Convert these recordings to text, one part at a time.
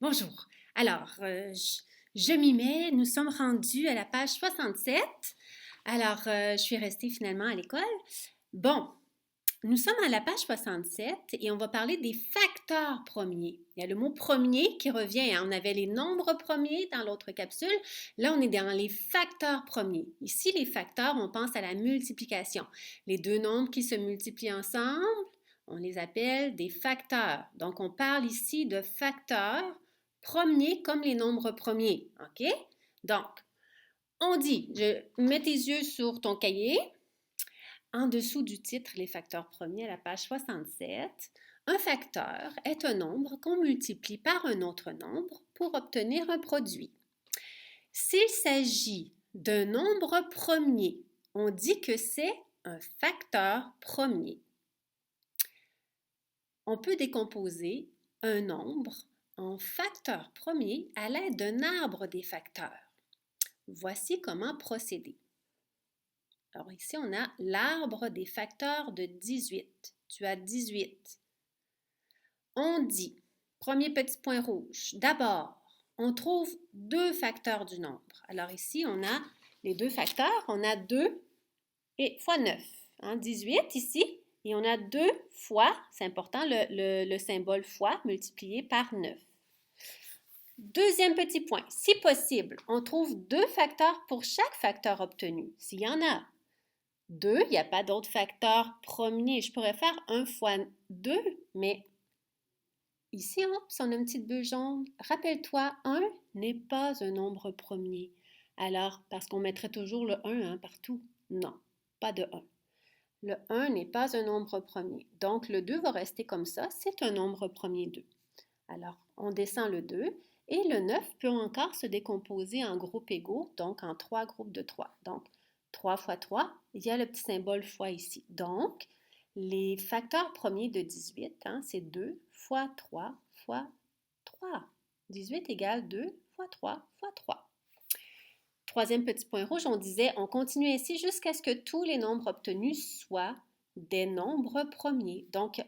Bonjour. Alors, je m'y mets. Nous sommes rendus à la page 67. Alors, je suis restée finalement à l'école. Bon, nous sommes à la page 67 et on va parler des facteurs premiers. Il y a le mot premier qui revient, hein. On avait les nombres premiers dans l'autre capsule. Là, on est dans les facteurs premiers. Ici, les facteurs, on pense à la multiplication. Les deux nombres qui se multiplient ensemble, on les appelle des facteurs. Donc, on parle ici de facteurs premiers comme les nombres premiers. OK? Donc, on dit, mets tes yeux sur ton cahier. En dessous du titre, les facteurs premiers à la page 67, un facteur est un nombre qu'on multiplie par un autre nombre pour obtenir un produit. S'il s'agit d'un nombre premier, on dit que c'est un facteur premier. On peut décomposer un nombre en facteurs premiers à l'aide d'un arbre des facteurs. Voici comment procéder. Alors ici, on a l'arbre des facteurs de 18. Tu as 18. On dit, premier petit point rouge, d'abord, on trouve deux facteurs du nombre. Alors ici, on a les deux facteurs, on a 2 et fois 9. 18 ici, et on a 2 fois, c'est important, le symbole fois multiplié par 9. Deuxième petit point, si possible, on trouve deux facteurs pour chaque facteur obtenu. S'il y en a 2, il n'y a pas d'autre facteur premier. Je pourrais faire 1 fois 2, mais ici, on a une petite bulle jaune. Rappelle-toi, 1 n'est pas un nombre premier. Alors, parce qu'on mettrait toujours le 1 partout. Non, pas de 1. Le 1 n'est pas un nombre premier. Donc, le 2 va rester comme ça. C'est un nombre premier 2. Alors, on descend le 2 et le 9 peut encore se décomposer en groupes égaux, donc en 3 groupes de 3. Donc, 3 fois 3, il y a le petit symbole fois ici. Donc, les facteurs premiers de 18, c'est 2 fois 3 fois 3. 18 égale 2 fois 3 fois 3. Troisième petit point rouge, on disait, on continue ainsi jusqu'à ce que tous les nombres obtenus soient des nombres premiers. Donc,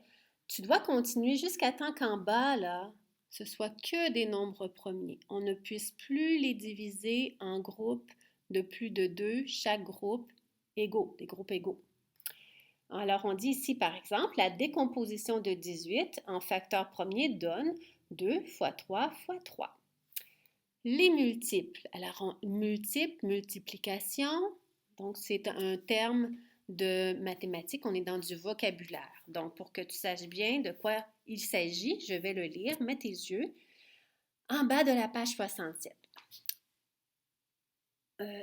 tu dois continuer jusqu'à temps qu'en bas, là, ce soit que des nombres premiers. On ne puisse plus les diviser en groupes de plus de 2, chaque groupe égaux, des groupes égaux. Alors, on dit ici, par exemple, la décomposition de 18 en facteurs premiers donne 2 fois 3 fois 3. Les multiples. Alors, multiplication, donc c'est un terme de mathématiques, on est dans du vocabulaire. Donc, pour que tu saches bien de quoi il s'agit, je vais le lire. Mets tes yeux en bas de la page 67.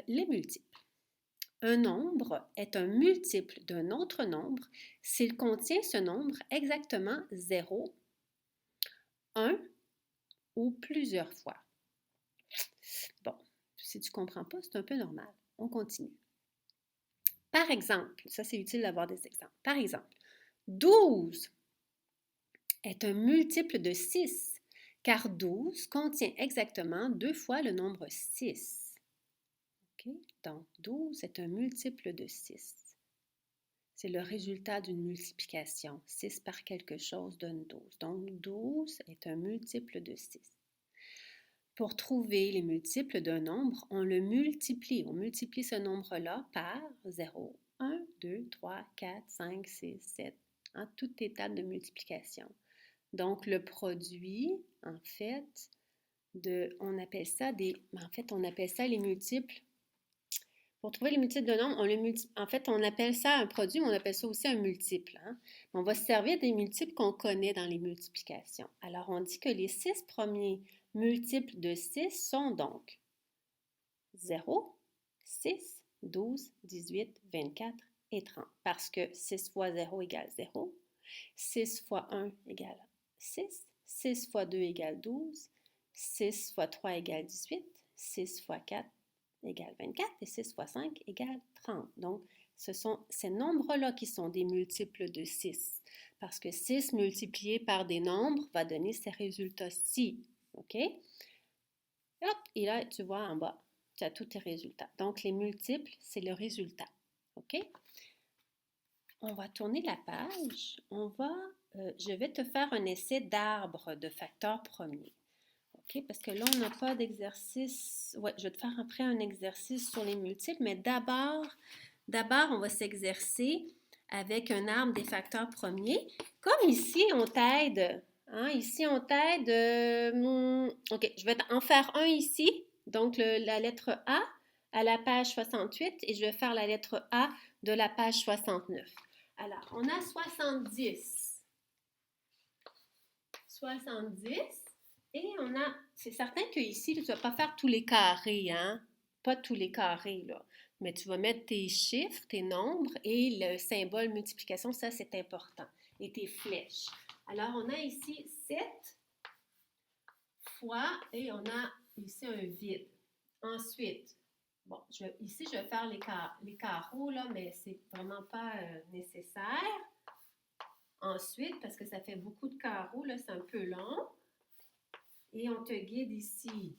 Les multiples. Un nombre est un multiple d'un autre nombre s'il contient ce nombre exactement 0, 1 ou plusieurs fois. Bon, si tu ne comprends pas, c'est un peu normal. On continue. Par exemple, ça c'est utile d'avoir des exemples. Par exemple, 12 est un multiple de 6, car 12 contient exactement 2 fois le nombre 6. Okay? Donc, 12 est un multiple de 6. C'est le résultat d'une multiplication. 6 par quelque chose donne 12. Donc, 12 est un multiple de 6. Pour trouver les multiples d'un nombre, on le multiplie. On multiplie ce nombre-là par 0, 1, 2, 3, 4, 5, 6, 7, en toute étape de multiplication. Donc, le produit, en fait, on appelle ça les multiples. Pour trouver les multiples de nombres, on appelle ça un produit, mais on appelle ça aussi un multiple. On va se servir des multiples qu'on connaît dans les multiplications. Alors, on dit que les 6 premiers multiples de 6 sont donc 0, 6, 12, 18, 24 et 30. Parce que 6 fois 0 égale 0, 6 fois 1 égale 6, 6 fois 2 égale 12, 6 fois 3 égale 18, 6 fois 4 égale 24 et 6 fois 5 égale 30. Donc, ce sont ces nombres-là qui sont des multiples de 6. Parce que 6 multiplié par des nombres va donner ces résultats-ci. OK? Hop, et là, tu vois en bas, tu as tous tes résultats. Donc, les multiples, c'est le résultat. OK? On va tourner la page. Je vais te faire un essai d'arbre de facteurs premiers. OK, parce que là, on n'a pas d'exercice. Ouais, je vais te faire après un exercice sur les multiples, mais d'abord, on va s'exercer avec un arbre des facteurs premiers. Comme ici, on t'aide. Hein, ici, on t'aide. OK, je vais en faire un ici. Donc, la lettre A à la page 68 et je vais faire la lettre A de la page 69. Alors, on a 70. 70. Et on a, c'est certain qu'ici, tu ne vas pas faire tous les carrés, hein? Pas tous les carrés, là. Mais tu vas mettre tes chiffres, tes nombres et le symbole multiplication, ça c'est important. Et tes flèches. Alors, on a ici 7 fois et on a ici un vide. Ensuite, bon, ici, je vais faire les carreaux, là, mais c'est vraiment pas nécessaire. Ensuite, parce que ça fait beaucoup de carreaux, là, c'est un peu long. Et on te guide ici.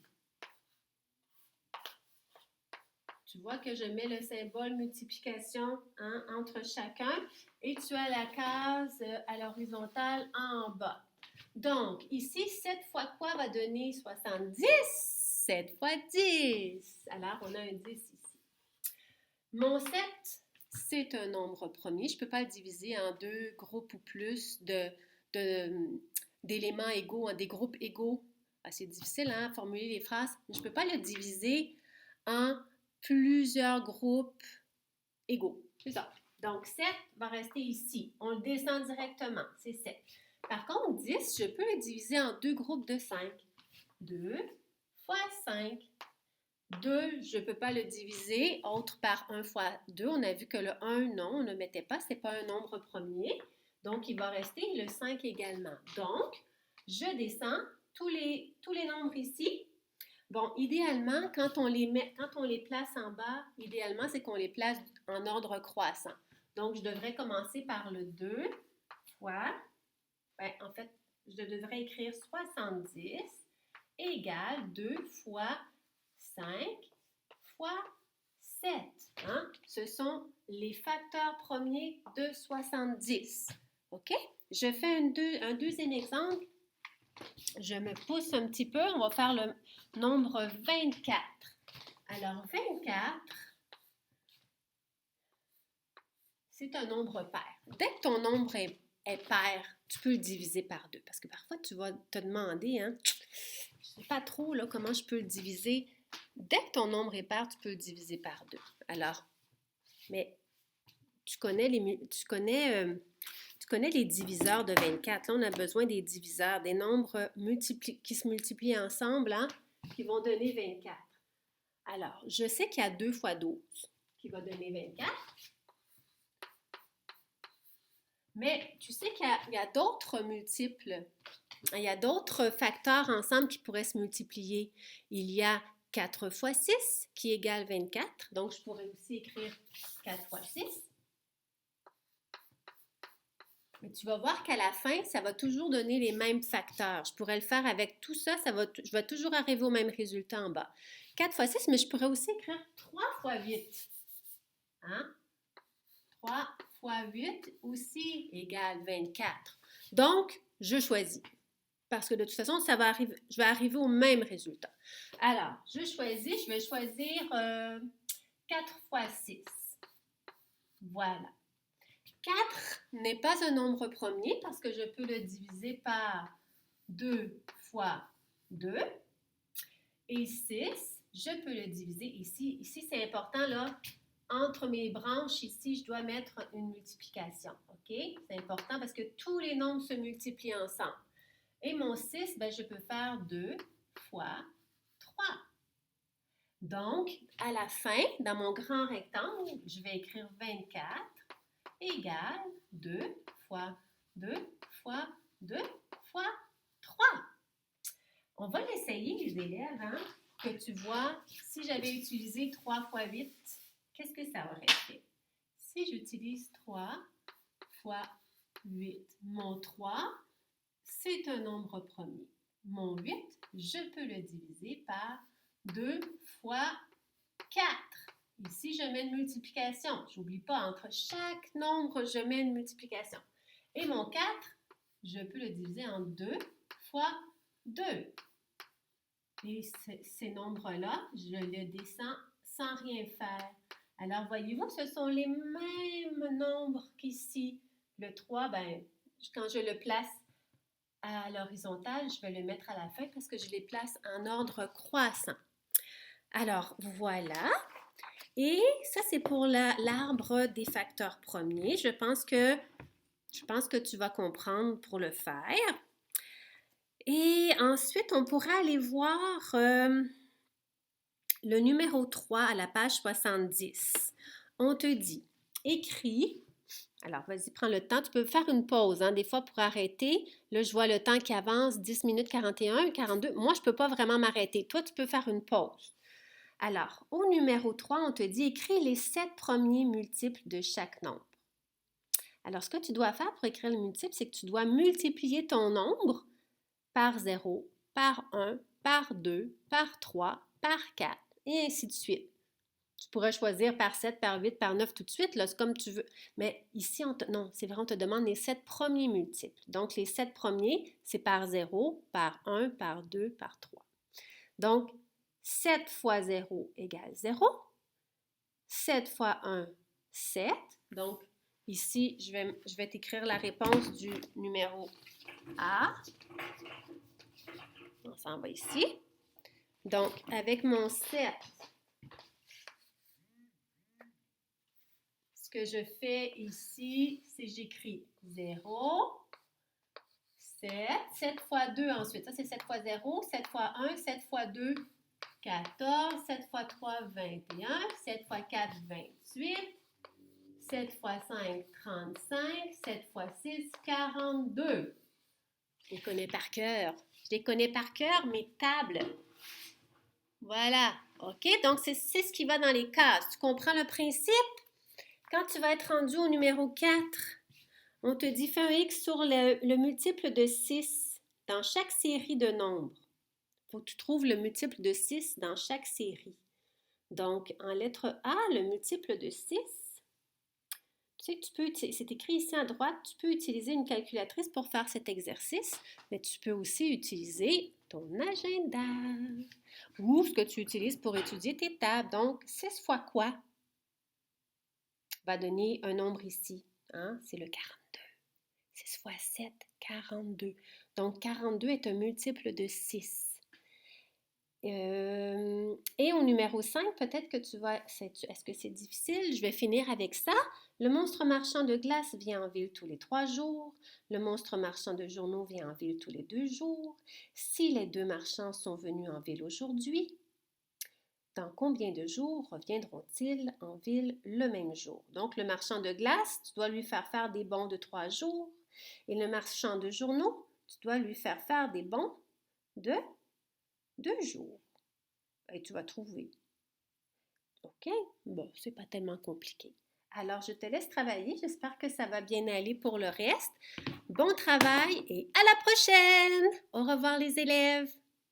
Tu vois que je mets le symbole multiplication hein, entre chacun et tu as la case à l'horizontale en bas. Donc, ici, 7 fois quoi va donner 70? 7 fois 10. Alors, on a un 10 ici. Mon 7, c'est un nombre premier. Je ne peux pas le diviser en deux groupes ou plus d'éléments égaux, en des groupes égaux. C'est difficile à formuler les phrases. Je ne peux pas le diviser en plusieurs groupes égaux. C'est ça. Donc, 7 va rester ici. On le descend directement. C'est 7. Par contre, 10, je peux le diviser en deux groupes de 5. 2 fois 5. 2, je ne peux pas le diviser, autre par 1 fois 2. On a vu que le 1, non, on ne le mettait pas, ce n'est pas un nombre premier. Donc, il va rester le 5 également. Donc, je descends tous les nombres ici. Bon, idéalement, quand on les place en bas, idéalement, c'est qu'on les place en ordre croissant. Donc, je devrais commencer par le 2 fois, en fait, je devrais écrire 70 égale 2 fois 5 fois 7. Hein? Ce sont les facteurs premiers de 70. OK? Je fais un deuxième exemple. Je me pousse un petit peu. On va faire le nombre 24. Alors, 24, c'est un nombre pair. Dès que ton nombre est pair, tu peux le diviser par 2. Parce que parfois, tu vas te demander, hein, je ne sais pas trop là, comment je peux le diviser. Dès que ton nombre est pair, tu peux le diviser par 2. Alors, mais tu connais les diviseurs de 24. Là, on a besoin des diviseurs, des nombres qui se multiplient ensemble, hein, qui vont donner 24. Alors, je sais qu'il y a 2 fois 12 qui va donner 24. Mais tu sais qu'il y a d'autres multiples. Il y a d'autres facteurs ensemble qui pourraient se multiplier. Il y a 4 fois 6 qui égale 24. Donc, je pourrais aussi écrire 4 fois 6. Mais tu vas voir qu'à la fin, ça va toujours donner les mêmes facteurs. Je pourrais le faire avec tout ça, je vais toujours arriver au même résultat en bas. 4 fois 6, mais je pourrais aussi écrire 3 fois 8. Hein? 3 fois 8 aussi égale 24. Donc, je choisis. Parce que de toute façon, je vais arriver au même résultat. Alors, je vais choisir 4 fois 6. Voilà. 4 n'est pas un nombre premier parce que je peux le diviser par 2 fois 2. Et 6, je peux le diviser ici. Ici, c'est important, là. Entre mes branches, ici, je dois mettre une multiplication. OK? C'est important parce que tous les nombres se multiplient ensemble. Et mon 6, je peux faire 2 fois 3. Donc, à la fin, dans mon grand rectangle, je vais écrire 24 égale 2 fois 2 fois 2 fois 3. On va l'essayer, les élèves, hein, que tu vois, si j'avais utilisé 3 fois 8, qu'est-ce que ça aurait fait? Si j'utilise 3 fois 8, mon 3, c'est un nombre premier. Mon 8, je peux le diviser par 2 fois 4. Ici, je mets une multiplication. J'oublie pas, entre chaque nombre, je mets une multiplication. Et mon 4, je peux le diviser en 2 fois 2. Et ces nombres-là, je les descends sans rien faire. Alors, voyez-vous, ce sont les mêmes nombres qu'ici. Le 3, ben, quand je le place à l'horizontale, je vais le mettre à la fin parce que je les place en ordre croissant. Alors, voilà. Et ça, c'est pour l'arbre des facteurs premiers. Je pense que tu vas comprendre pour le faire. Et ensuite, on pourra aller voir le numéro 3 à la page 70. On te dit, écris. Alors, vas-y, prends le temps. Tu peux faire une pause, hein, des fois pour arrêter. Là, je vois le temps qui avance, 10 minutes 41, 42. Moi, je ne peux pas vraiment m'arrêter. Toi, tu peux faire une pause. Alors, au numéro 3, on te dit, écris les 7 premiers multiples de chaque nombre. Alors, ce que tu dois faire pour écrire le multiple, c'est que tu dois multiplier ton nombre par 0, par 1, par 2, par 3, par 4, et ainsi de suite. Tu pourrais choisir par 7, par 8, par 9 tout de suite, là, c'est comme tu veux. Mais ici, non, c'est vrai, on te demande les 7 premiers multiples. Donc, les 7 premiers, c'est par 0, par 1, par 2, par 3. Donc, 7 fois 0 égale 0. 7 fois 1, 7. Donc, ici, je vais t'écrire la réponse du numéro A. On s'en va ici. Donc, avec mon 7, ce que je fais ici, c'est j'écris 0, 7, 7 fois 2 ensuite. Ça, c'est 7 fois 0, 7 fois 1, 7 fois 2, 14, 7 fois 3, 21, 7 fois 4, 28, 7 fois 5, 35, 7 fois 6, 42. Je les connais par cœur. Je les connais par cœur, mes tables. Voilà. OK? Donc, c'est ce qui va dans les cases. Tu comprends le principe? Quand tu vas être rendu au numéro 4, on te dit fais un X sur le multiple de 6 dans chaque série de nombres. Il faut que tu trouves le multiple de 6 dans chaque série. Donc, en lettre A, le multiple de 6, tu sais, c'est écrit ici à droite, tu peux utiliser une calculatrice pour faire cet exercice, mais tu peux aussi utiliser ton agenda ou ce que tu utilises pour étudier tes tables. Donc, 6 fois quoi? Va donner un nombre ici, hein? C'est le 42. 6 fois 7, 42. Donc, 42 est un multiple de 6. Et au numéro 5, peut-être que tu vas... Est-ce que c'est difficile? Je vais finir avec ça. Le monstre marchand de glace vient en ville tous les 3 jours. Le monstre marchand de journaux vient en ville tous les 2 jours. Si les 2 marchands sont venus en ville aujourd'hui, dans combien de jours reviendront-ils en ville le même jour? Donc, le marchand de glace, tu dois lui faire des bons de 3 jours. Et le marchand de journaux, tu dois lui faire des bons de 2 jours. Et tu vas trouver. OK? Bon, c'est pas tellement compliqué. Alors, je te laisse travailler. J'espère que ça va bien aller pour le reste. Bon travail et à la prochaine! Au revoir les élèves!